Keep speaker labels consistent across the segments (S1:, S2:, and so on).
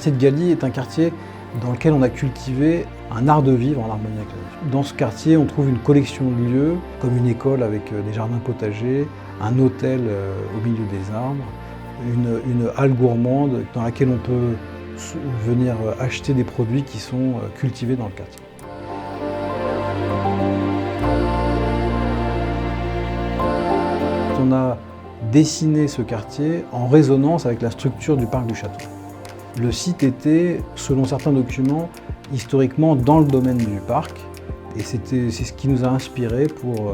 S1: quartier de Galy est un quartier dans lequel on a cultivé un art de vivre en harmonie avec la nature. Dans ce quartier, on trouve une collection de lieux, comme une école avec des jardins potagers, un hôtel au milieu des arbres, une halle gourmande dans laquelle on peut venir acheter des produits qui sont cultivés dans le quartier. On a dessiné ce quartier en résonance avec la structure du parc du château. Le site était, selon certains documents, historiquement dans le domaine du parc, et c'est ce qui nous a inspiré pour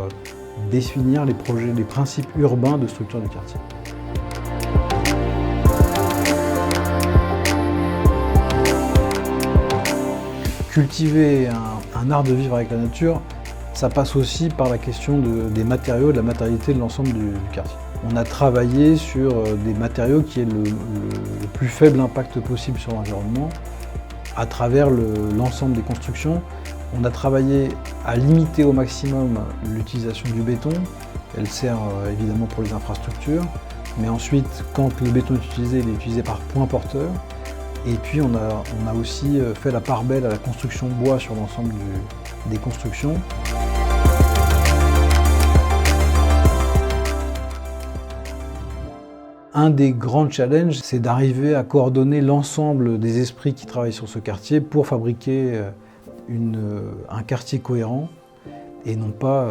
S1: définir les principes urbains de structure du quartier. Cultiver un art de vivre avec la nature, ça passe aussi par la question des matériaux, de la matérialité de l'ensemble du quartier. On a travaillé sur des matériaux qui aient le plus faible impact possible sur l'environnement à travers l'ensemble des constructions. On a travaillé à limiter au maximum l'utilisation du béton. Elle sert évidemment pour les infrastructures, mais ensuite, quand le béton est utilisé, il est utilisé par point porteur. Et puis on a aussi fait la part belle à la construction bois sur l'ensemble des constructions. Un des grands challenges, c'est d'arriver à coordonner l'ensemble des esprits qui travaillent sur ce quartier pour fabriquer un quartier cohérent et non pas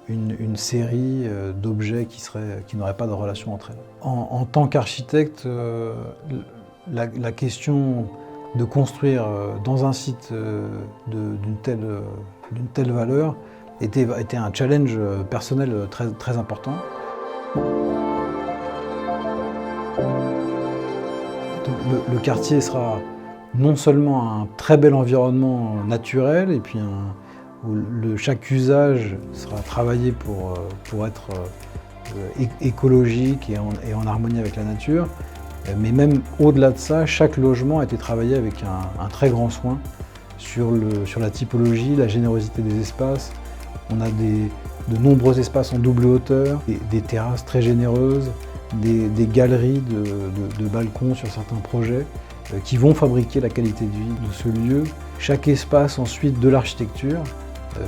S1: une série d'objets qui n'auraient pas de relation entre elles. En tant qu'architecte, la question de construire dans un site d'une telle valeur était un challenge personnel très important. Le quartier sera non seulement un très bel environnement naturel, et puis où chaque usage sera travaillé pour être écologique et en harmonie avec la nature, mais même au-delà de ça, chaque logement a été travaillé avec un très grand soin sur la typologie, la générosité des espaces. On a de nombreux espaces en double hauteur, des terrasses très généreuses, des galeries de balcons sur certains projets qui vont fabriquer la qualité de vie de ce lieu. Chaque espace ensuite de l'architecture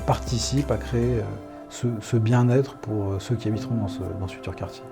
S1: participe à créer ce bien-être pour ceux qui habiteront dans ce futur quartier.